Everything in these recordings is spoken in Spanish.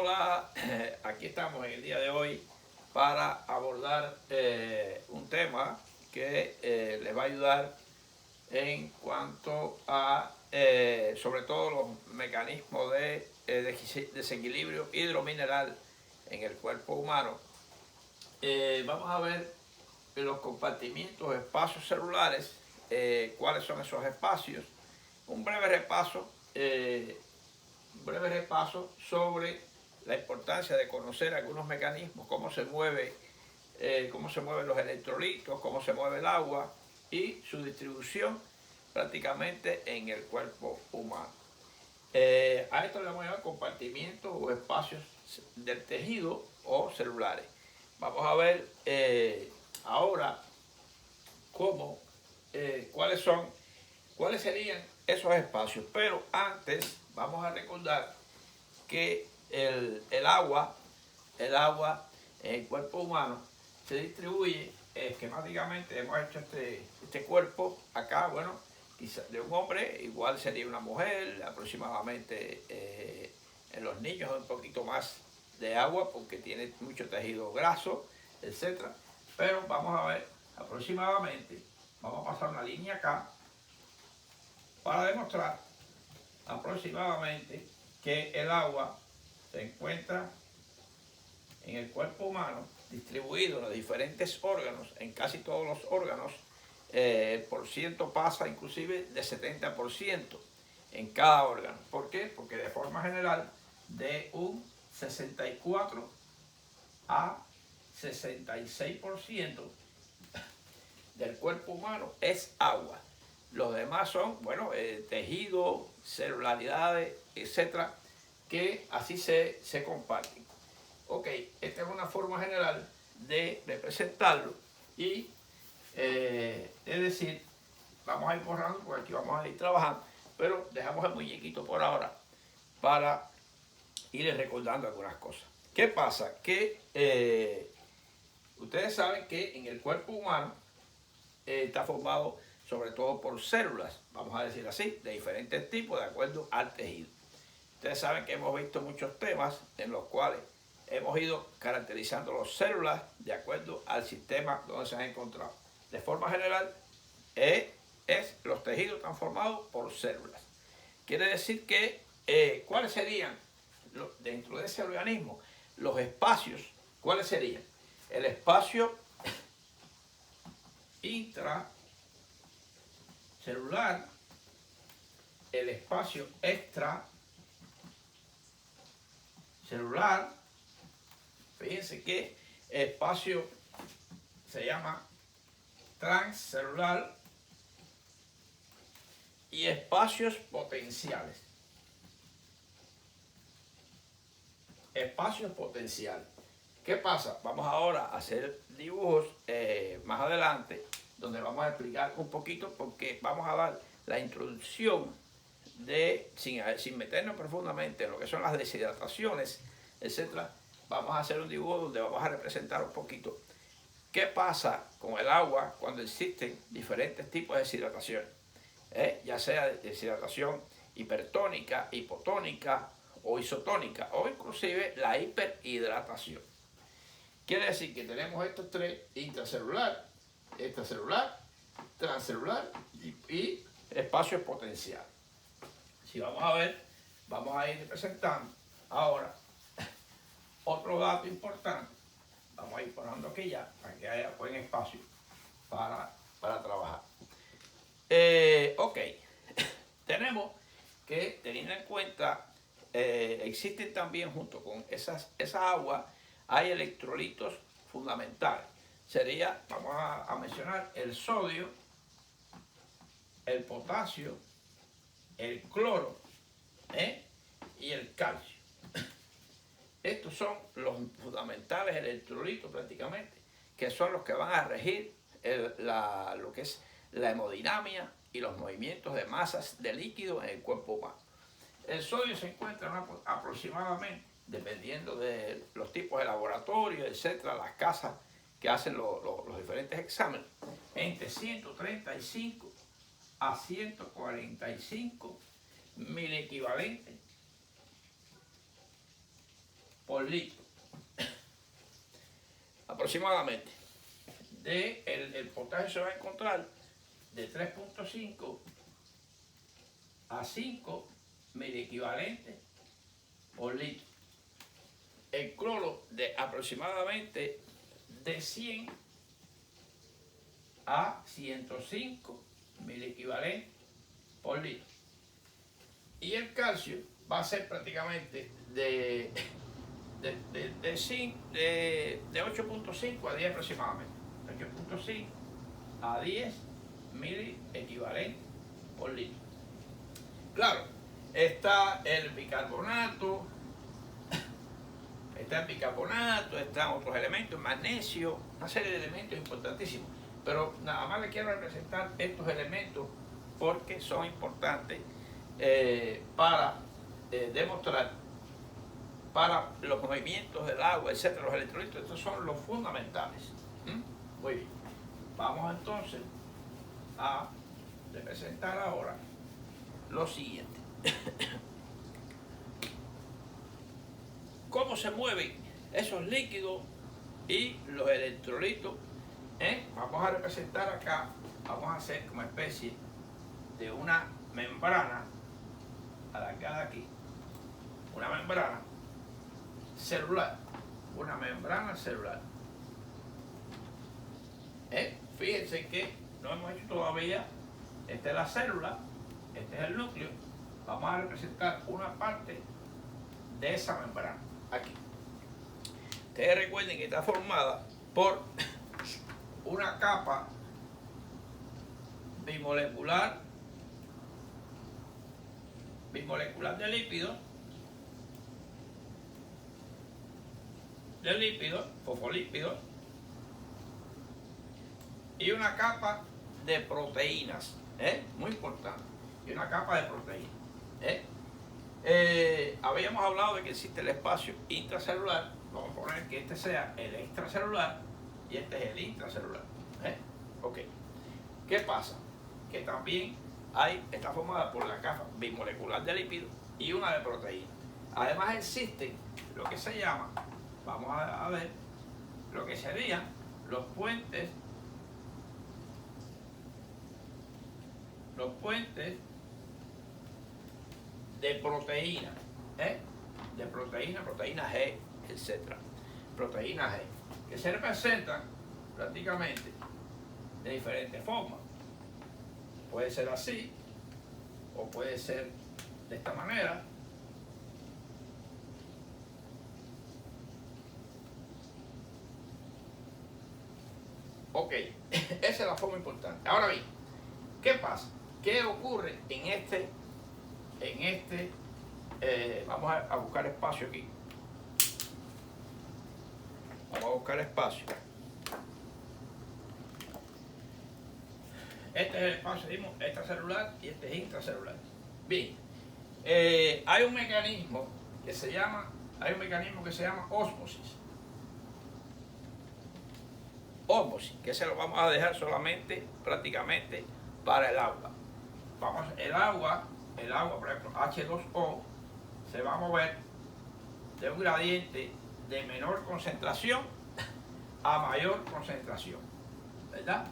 Hola, aquí estamos en el día de hoy para abordar un tema que les va a ayudar en cuanto a, sobre todo, los mecanismos de desequilibrio hidromineral en el cuerpo humano. Vamos a ver los compartimientos, espacios celulares, cuáles son esos espacios, un breve repaso sobre la importancia de conocer algunos mecanismos, cómo se mueven los electrolitos, cómo se mueve el agua y su distribución prácticamente en el cuerpo humano. A esto le vamos a llamar compartimientos o espacios del tejido o celulares. Vamos a ver ahora cuáles serían esos espacios, pero antes vamos a recordar que el agua en el cuerpo humano se distribuye esquemáticamente. Hemos hecho este cuerpo acá, bueno, quizá de un hombre, igual sería una mujer, aproximadamente en los niños un poquito más de agua porque tiene mucho tejido graso, etcétera. Pero vamos a ver aproximadamente, vamos a pasar una línea acá para demostrar aproximadamente que el agua se encuentra en el cuerpo humano distribuido en los diferentes órganos, en casi todos los órganos. El porciento pasa inclusive de 70% en cada órgano. ¿Por qué? Porque de forma general de un 64 a 66% del cuerpo humano es agua. Los demás son, bueno, tejido, celularidades, etcétera, que así se comparten. Ok, esta es una forma general de representarlo y es decir, vamos a ir borrando porque aquí vamos a ir trabajando, pero dejamos el muñequito por ahora para ir recordando algunas cosas. ¿Qué pasa? Que ustedes saben que en el cuerpo humano está formado sobre todo por células, vamos a decir así, de diferentes tipos de acuerdo al tejido. Ustedes saben que hemos visto muchos temas en los cuales hemos ido caracterizando las células de acuerdo al sistema donde se han encontrado. De forma general, los tejidos están formados por células. Quiere decir que, ¿cuáles serían dentro de ese organismo los espacios? ¿Cuáles serían? El espacio intracelular, el espacio extracelular. Fíjense que el espacio se llama transcelular y espacios potenciales. Espacios potenciales. ¿Qué pasa? Vamos ahora a hacer dibujos más adelante donde vamos a explicar un poquito porque vamos a dar la introducción sin meternos profundamente en lo que son las deshidrataciones, etcétera. Vamos a hacer un dibujo donde vamos a representar un poquito qué pasa con el agua cuando existen diferentes tipos de deshidratación, ya sea deshidratación hipertónica, hipotónica o isotónica o inclusive la hiperhidratación. Quiere decir que tenemos estos tres: intracelular, extracelular, transcelular y espacios potenciales. Si vamos a ver, vamos a ir presentando ahora otro dato importante. Vamos a ir poniendo aquí ya para que haya buen espacio para trabajar. Ok, tenemos que, teniendo en cuenta, existen también junto con esa agua, hay electrolitos fundamentales. Sería, vamos a mencionar el sodio, el potasio, el cloro y el calcio. Estos son los fundamentales electrolitos prácticamente, que son los que van a regir lo que es la hemodinamia y los movimientos de masas de líquido en el cuerpo humano. El sodio se encuentra aproximadamente, dependiendo de los tipos de laboratorio, etcétera, las casas que hacen los diferentes exámenes, entre 135 a 145 mil equivalentes por litro. Aproximadamente. El potasio se va a encontrar de 3.5 a 5 miliequivalentes por litro. El cloro de aproximadamente de 100 a 105 miliequivalentes por litro. Y el calcio va a ser prácticamente de 8.5 a 10 aproximadamente. 8.5 a 10 miliequivalentes por litro. Claro, está el bicarbonato, están otros elementos, magnesio, una serie de elementos importantísimos. Pero nada más le quiero representar estos elementos porque son importantes para demostrar para los movimientos del agua, etcétera, los electrolitos. Estos son los fundamentales. Muy bien. Vamos entonces a representar ahora lo siguiente. ¿Cómo se mueven esos líquidos y los electrolitos? Vamos a representar acá, vamos a hacer como especie de una membrana alargada aquí, una membrana celular, Fíjense que no hemos hecho todavía, esta es la célula, este es el núcleo, vamos a representar una parte de esa membrana, aquí. Ustedes recuerden que está formada por una capa bimolecular de lípidos, fosfolípidos, y una capa de proteínas, muy importante, y una capa de proteínas. Habíamos hablado de que existe el espacio intracelular, vamos a poner que este sea el extracelular y este es el intracelular. Ok. ¿Qué pasa? Que también está formada por la capa bimolecular de lípidos y una de proteínas. Además existen lo que se llama, vamos a ver, lo que serían los puentes de proteína, proteína G, etc. Proteína G, que se representan prácticamente de diferentes formas. Puede ser así, o puede ser de esta manera. Ok, esa es la forma importante. Ahora bien, ¿qué pasa? ¿Qué ocurre en este? Vamos a buscar espacio aquí. Vamos a buscar espacio. Este es el espacio, dimos, extracelular y este es intracelular. Bien, hay un mecanismo que se llama ósmosis. Que se lo vamos a dejar solamente prácticamente para el agua. El agua, por ejemplo, H2O, se va a mover de un gradiente de menor concentración a mayor concentración, ¿verdad?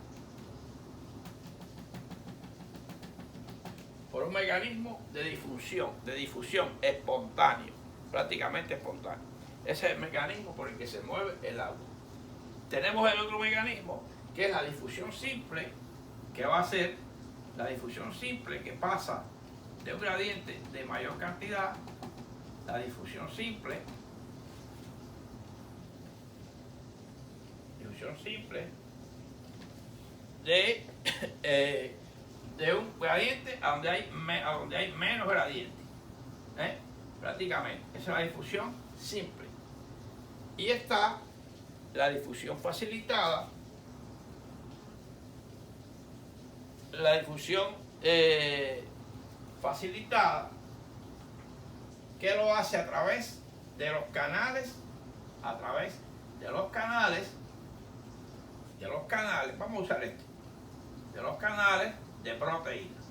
Por un mecanismo de difusión espontáneo, prácticamente espontáneo. Ese es el mecanismo por el que se mueve el agua. Tenemos el otro mecanismo, que es la difusión simple, que va a ser la difusión simple que pasa de un gradiente de mayor cantidad, la difusión simple de un gradiente a donde hay menos gradiente, prácticamente. Esa es la difusión simple. Y está la difusión facilitada, que lo hace a través de los canales, vamos a usar esto, de los canales de proteínas.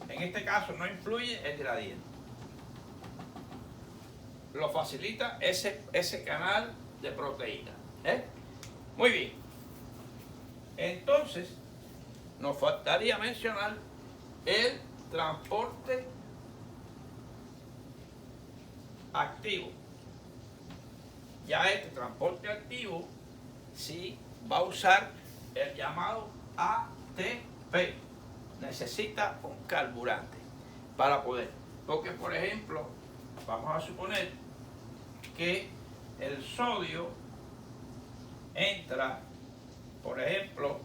En este caso no influye el gradiente. lo facilita ese canal de proteína. ¿Eh? Muy bien. Entonces, nos faltaría mencionar el transporte activo. Ya este transporte activo sí va a usar el llamado ATP. Necesita un carburante para poder. Porque, por ejemplo, vamos a suponer que el sodio entra, por ejemplo,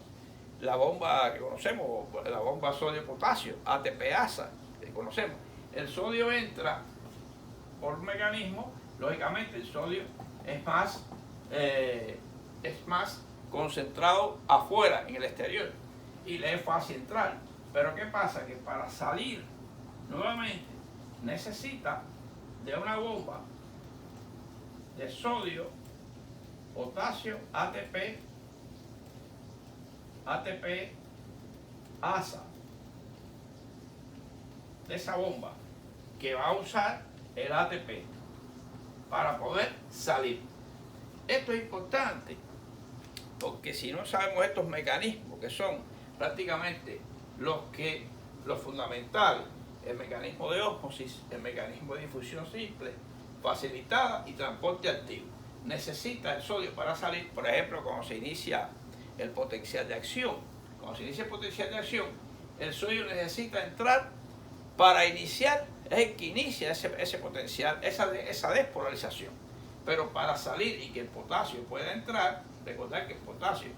la bomba que conocemos, la bomba sodio-potasio, ATP-ASA, que conocemos. El sodio entra por un mecanismo, lógicamente el sodio es más concentrado afuera, en el exterior, y le es fácil entrar. Pero ¿qué pasa? Que para salir nuevamente necesita de una bomba de sodio, potasio, ATP, ASA, de esa bomba que va a usar el ATP para poder salir. Esto es importante porque si no sabemos estos mecanismos que son prácticamente los fundamentales, el mecanismo de ósmosis, el mecanismo de difusión simple, facilitada y transporte activo. Necesita el sodio para salir, por ejemplo, cuando se inicia el potencial de acción. Cuando se inicia el potencial de acción, el sodio necesita entrar para iniciar, es el que inicia ese potencial, esa despolarización. Pero para salir y que el potasio pueda entrar, recordar que el potasio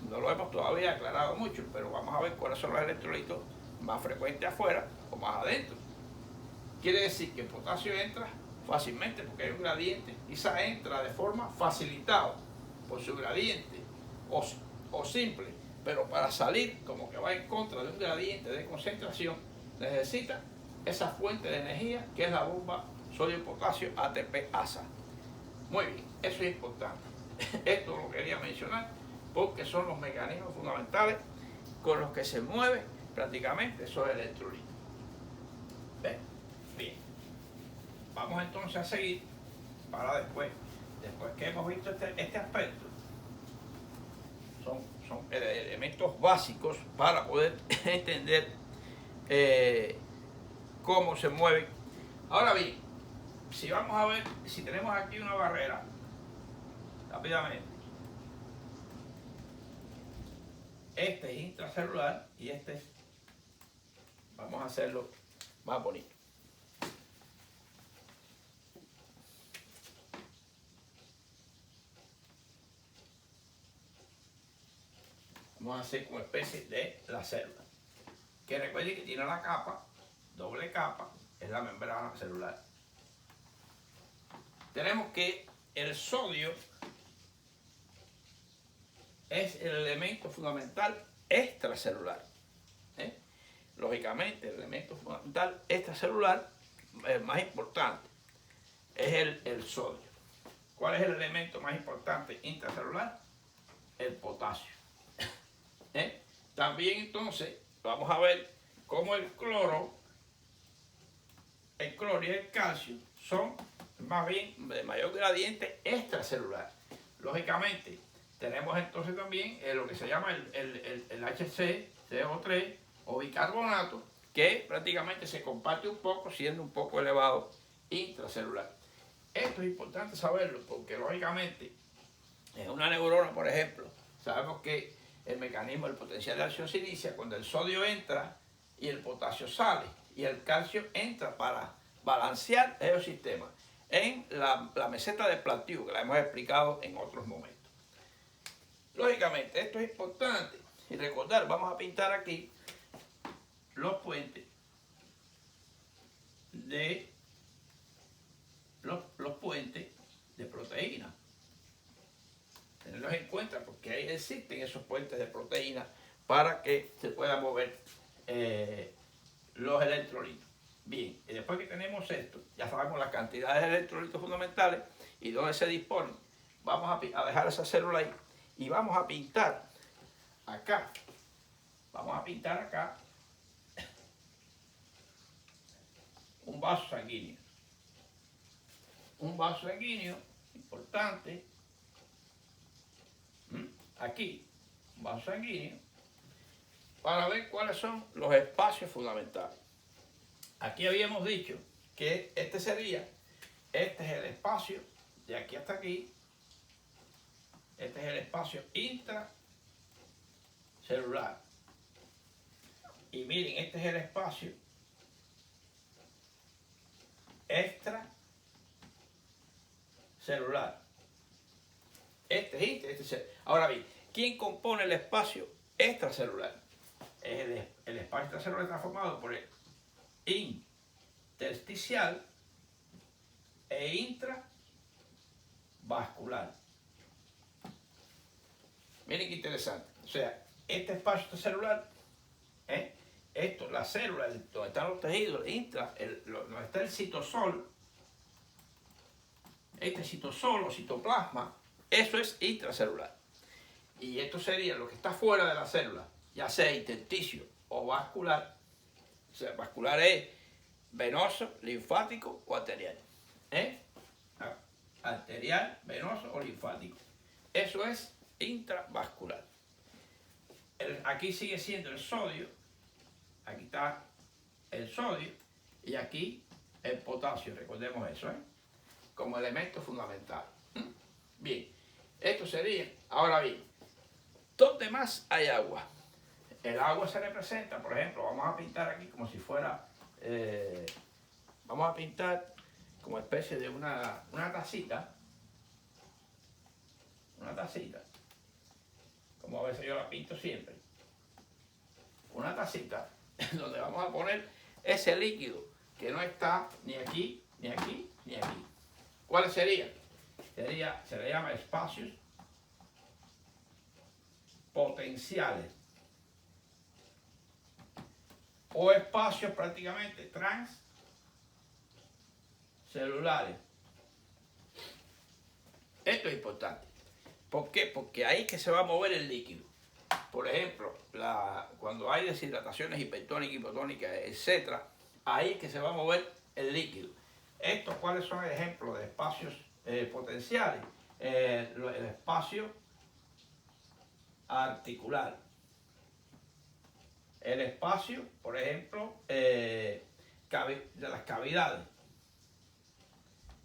no lo hemos todavía aclarado mucho, pero vamos a ver cuáles son los electrolitos más frecuentes afuera o más adentro. Quiere decir que el potasio entra fácilmente porque hay un gradiente, y esa entra de forma facilitada por su gradiente o simple, pero para salir, como que va en contra de un gradiente de concentración, necesita esa fuente de energía que es la bomba sodio-potasio ATP-ASA. Muy bien, eso es importante. Esto lo quería mencionar porque son los mecanismos fundamentales con los que se mueve prácticamente esos electrolitos. ¿Ven? Bien. Vamos entonces a seguir para después que hemos visto este aspecto. Son elementos básicos para poder entender cómo se mueven. Ahora bien, si vamos a ver, si tenemos aquí una barrera, rápidamente, este es intracelular y este es, vamos a hacerlo más bonito. Vamos a hacer como especie de la célula, que recuerden que tiene la capa, doble capa, es la membrana celular. Tenemos que el sodio es el elemento fundamental extracelular. Lógicamente, el elemento fundamental extracelular, el más importante, es el sodio. ¿Cuál es el elemento más importante intracelular? El potasio. También entonces vamos a ver cómo el cloro y el calcio son más bien de mayor gradiente extracelular. Lógicamente, tenemos entonces también lo que se llama el HCCO3 o bicarbonato, que prácticamente se comparte un poco, siendo un poco elevado intracelular. Esto es importante saberlo porque lógicamente en una neurona, por ejemplo, sabemos que el mecanismo del potencial de acción se inicia cuando el sodio entra y el potasio sale, y el calcio entra para balancear el sistema en la meseta de Plateau, que la hemos explicado en otros momentos. Lógicamente, esto es importante. Y recordar, vamos a pintar aquí los puentes de los puentes de proteína. Tenerlos en cuenta porque ahí existen esos puentes de proteína para que se puedan mover los electrolitos. Bien, y después que tenemos esto, ya sabemos las cantidades de electrolitos fundamentales y dónde se disponen. Vamos a dejar esa célula ahí y vamos a pintar acá. Vamos a pintar acá un vaso sanguíneo. un vaso sanguíneo importante. Aquí, un vaso sanguíneo, para ver cuáles son los espacios fundamentales. Aquí habíamos dicho que este es el espacio de aquí hasta aquí. Este es el espacio intracelular. Y miren, este es el espacio extracelular. Este es celular. Ahora bien, ¿quién compone el espacio extracelular? El espacio extracelular está formado por el intersticial e intravascular. Miren qué interesante. O sea, este espacio extracelular, la célula, donde están los tejidos, donde está el citosol, este citosol o citoplasma, eso es intracelular. Y esto sería lo que está fuera de la célula, ya sea intersticio o vascular. O sea, vascular es venoso, linfático o arterial. Arterial, venoso o linfático. Eso es intravascular. Aquí sigue siendo el sodio. Aquí está el sodio. Y aquí el potasio. Recordemos eso, como elemento fundamental. Bien. Esto sería. Ahora bien, ¿dónde más hay agua? El agua se representa, por ejemplo, vamos a pintar aquí como si fuera, vamos a pintar como especie de una tacita, como a veces yo la pinto siempre, una tacita donde vamos a poner ese líquido que no está ni aquí, ni aquí, ni aquí. ¿Cuáles serían? Se le llama espacios potenciales o espacios prácticamente transcelulares. Esto es importante. ¿Por qué? Porque ahí es que se va a mover el líquido. Por ejemplo, cuando hay deshidrataciones hipertónicas, hipotónicas, etc., ahí es que se va a mover el líquido. ¿Estos cuáles son ejemplos de espacios potenciales? El espacio articular. El espacio, por ejemplo, de las cavidades.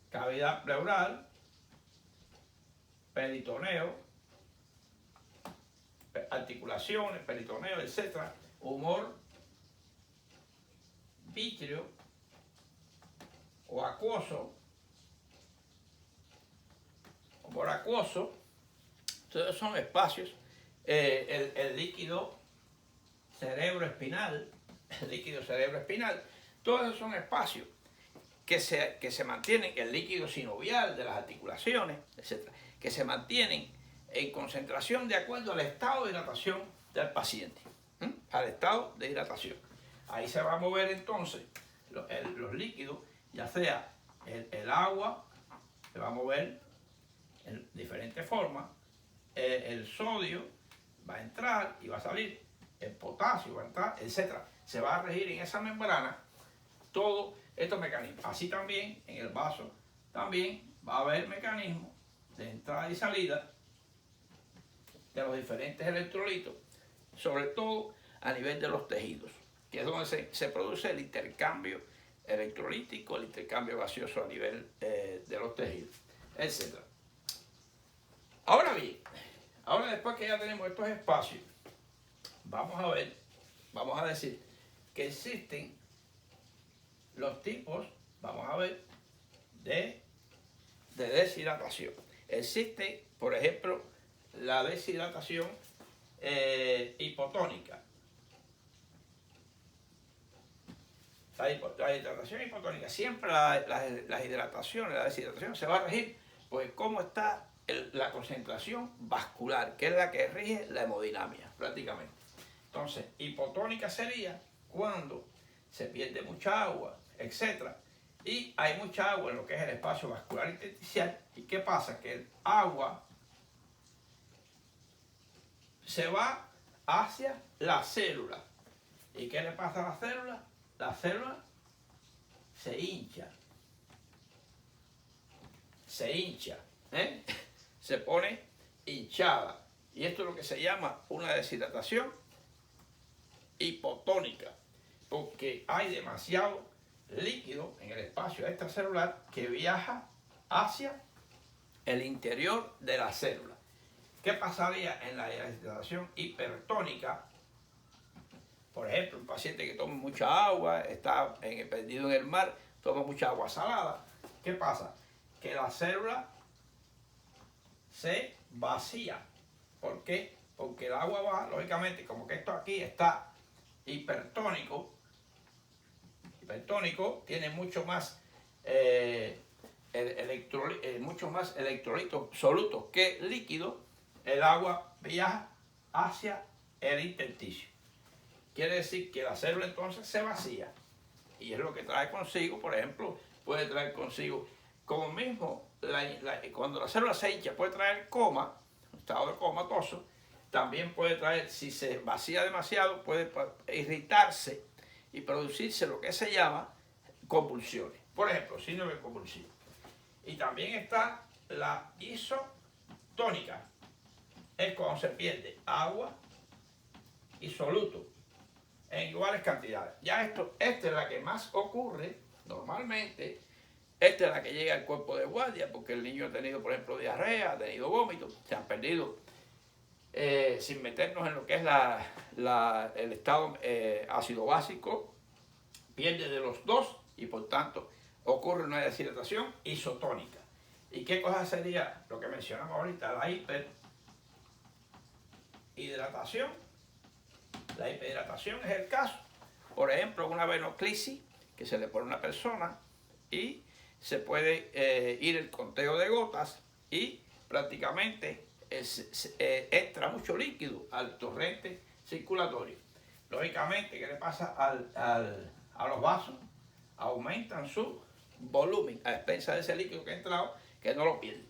Cavidad pleural, peritoneo, articulaciones, peritoneo, etc. Humor vítreo o acuoso. Humor acuoso. Todos son espacios. El líquido cerebroespinal, todos esos son espacios que se mantienen, el líquido sinovial de las articulaciones, etc., que se mantienen en concentración de acuerdo al estado de hidratación del paciente, al estado de hidratación. Ahí se va a mover entonces los líquidos, ya sea el agua, se va a mover en diferentes formas, el sodio va a entrar y va a salir, el potasio va a entrar, etc. Se va a regir en esa membrana todos estos mecanismos. Así también en el vaso también va a haber mecanismos de entrada y salida de los diferentes electrolitos, sobre todo a nivel de los tejidos, que es donde se produce el intercambio electrolítico, el intercambio gaseoso a nivel de los tejidos, etc. Ahora bien, después que ya tenemos estos espacios, vamos a decir que existen los tipos, de deshidratación. Existe, por ejemplo, la deshidratación hipotónica. La hidratación hipotónica, siempre la deshidratación se va a regir pues cómo está la concentración vascular, que es la que rige la hemodinamia prácticamente. Entonces, hipotónica sería cuando se pierde mucha agua, etc. Y hay mucha agua en lo que es el espacio vascular intersticial. ¿Y qué pasa? Que el agua se va hacia la célula. ¿Y qué le pasa a la célula? La célula se hincha. se hincha, ¿eh? Se pone hinchada. Y esto es lo que se llama una deshidratación hipotónica, porque hay demasiado líquido en el espacio extracelular que viaja hacia el interior de la célula. ¿Qué pasaría en la deshidratación hipertónica? Por ejemplo, un paciente que toma mucha agua, está perdido en el mar, toma mucha agua salada. ¿Qué pasa? Que la célula se vacía. ¿Por qué? Porque el agua va, lógicamente, como que esto aquí está hipertónico, tiene mucho más electrolitos solutos que líquidos. El agua viaja hacia el intersticio. Quiere decir que la célula entonces se vacía. Y es lo que trae consigo, por ejemplo, puede traer consigo, como mismo, cuando la célula se hincha, puede traer coma, un estado de comatoso. También puede traer, si se vacía demasiado, puede irritarse y producirse lo que se llama convulsiones. Por ejemplo, síndrome convulsivo. Y también está la isotónica. Es cuando se pierde agua y soluto en iguales cantidades. Ya esta es la que más ocurre normalmente. Esta es la que llega al cuerpo de guardia, porque el niño ha tenido, por ejemplo, diarrea, ha tenido vómitos, se han perdido, sin meternos en lo que es el estado ácido básico, pierde de los dos y por tanto ocurre una deshidratación isotónica. ¿Y qué cosa sería lo que mencionamos ahorita? La hiperhidratación. La hiperhidratación es el caso, por ejemplo, una venoclisis que se le pone a una persona y se puede ir el conteo de gotas y prácticamente entra mucho líquido al torrente circulatorio. Lógicamente, ¿qué le pasa a los vasos? Aumentan su volumen a expensas de ese líquido que ha entrado, que no lo pierde.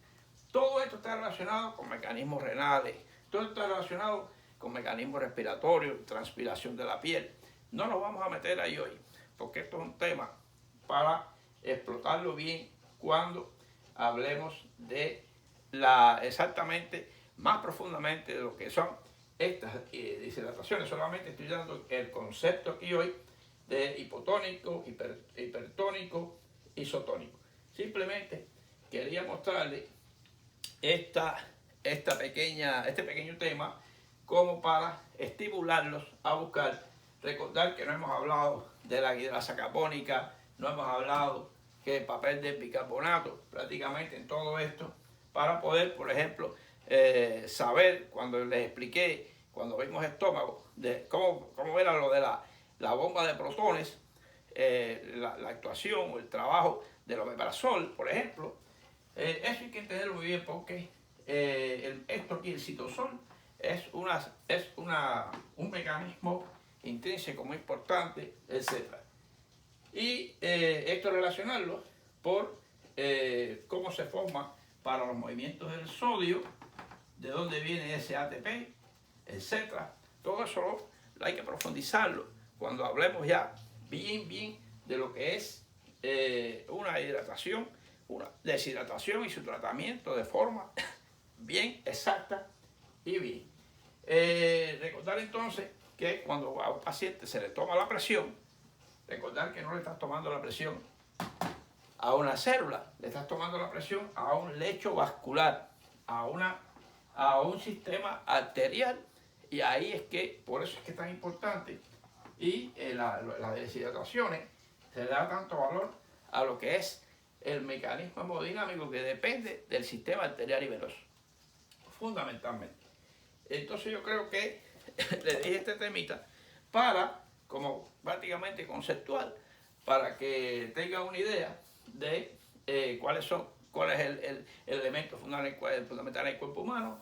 Todo esto está relacionado con mecanismos renales, todo esto está relacionado con mecanismos respiratorios, transpiración de la piel. No nos vamos a meter ahí hoy, porque esto es un tema para explotarlo bien cuando hablemos de exactamente, más profundamente de lo que son estas deshidrataciones. Solamente estoy dando el concepto aquí hoy de hipotónico, hipertónico, isotónico. Simplemente quería mostrarles este pequeño tema como para estimularlos a buscar. Recordar que no hemos hablado de la hidrasa carbónica, no hemos hablado que el papel de bicarbonato, prácticamente en todo esto, para poder, por ejemplo, saber, cuando les expliqué, cuando vimos estómago, de cómo era lo de la bomba de protones, la actuación o el trabajo del omeprazol, por ejemplo, eso hay que entenderlo muy bien porque esto aquí, el citosol, es un mecanismo intrínseco muy importante, etc. Y esto relacionarlo por cómo se forma para los movimientos del sodio, de dónde viene ese ATP, etc. Todo eso hay que profundizarlo cuando hablemos ya bien de lo que es una hidratación, una deshidratación y su tratamiento de forma bien exacta y bien. Recordar entonces que cuando a un paciente se le toma la presión, recordar que no le estás tomando la presión a una célula, le estás tomando la presión a un lecho vascular, a un sistema arterial, y ahí es que, por eso es que es tan importante, y las deshidrataciones se le da tanto valor a lo que es el mecanismo hemodinámico que depende del sistema arterial y venoso, fundamentalmente. Entonces yo creo que le dije este temita como prácticamente conceptual, para que tenga una idea de cuál es el elemento fundamental en el cuerpo humano,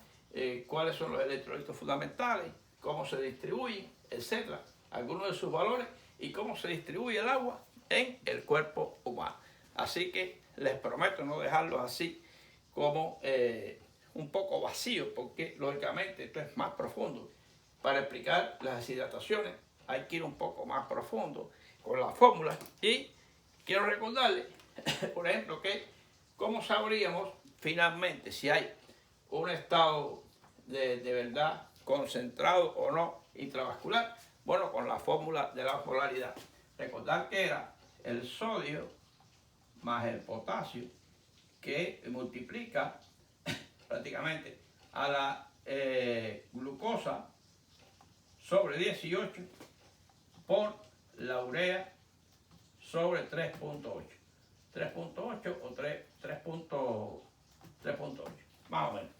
cuáles son los electrolitos fundamentales, cómo se distribuyen, etc. Algunos de sus valores y cómo se distribuye el agua en el cuerpo humano. Así que les prometo no dejarlos así como un poco vacíos, porque lógicamente esto es más profundo. Para explicar las deshidrataciones hay que ir un poco más profundo con las fórmulas, y quiero recordarles, por ejemplo, que como ¿Cómo sabríamos finalmente si hay un estado de verdad concentrado o no intravascular? Bueno, con la fórmula de la osmolaridad. Recordar que era el sodio más el potasio que multiplica prácticamente a la glucosa sobre 18 por la urea sobre 3.8. 3.8 o 3.8, más o menos.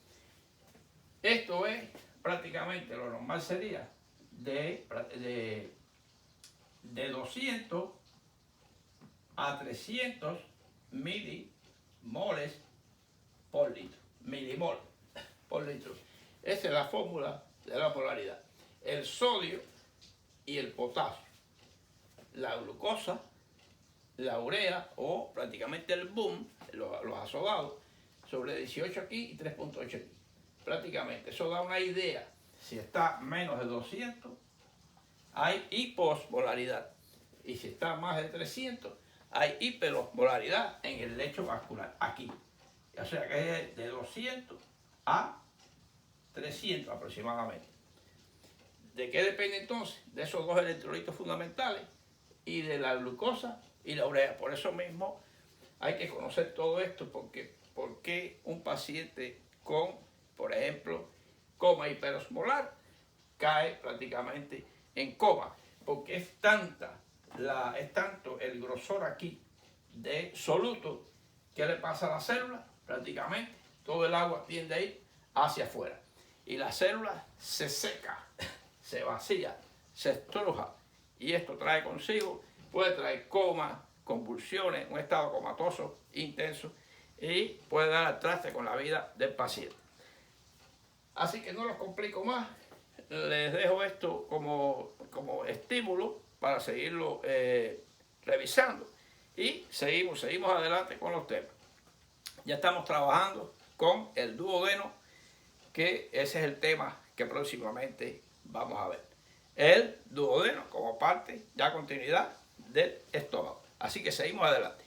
Esto es prácticamente lo normal sería de 200 a 300 milimoles por litro. Milimol por litro. Esa es la fórmula de la polaridad. El sodio y el potasio. La glucosa, la urea o prácticamente el boom, los azodados, sobre 18 aquí y 3.8 aquí. Prácticamente, eso da una idea. Si está menos de 200, hay hiposmolaridad. Y si está más de 300, hay hiperosmolaridad en el lecho vascular, aquí. O sea que es de 200 a 300 aproximadamente. ¿De qué depende entonces? De esos dos electrolitos fundamentales y de la glucosa y la urea. Por eso mismo hay que conocer todo esto, porque ¿por qué un paciente con, por ejemplo, coma hiperosmolar cae prácticamente en coma? Porque es tanto el grosor aquí de soluto que le pasa a la célula, prácticamente todo el agua tiende a ir hacia afuera y la célula se seca, se vacía, se estruja, y esto trae consigo, puede traer coma, convulsiones, un estado comatoso intenso, y puede dar al traste con la vida del paciente. Así que no los complico más, les dejo esto como estímulo para seguirlo revisando, y seguimos adelante con los temas. Ya estamos trabajando con el duodeno, que ese es el tema que próximamente vamos a ver. El duodeno como parte, ya continuidad del estómago. Así que seguimos adelante.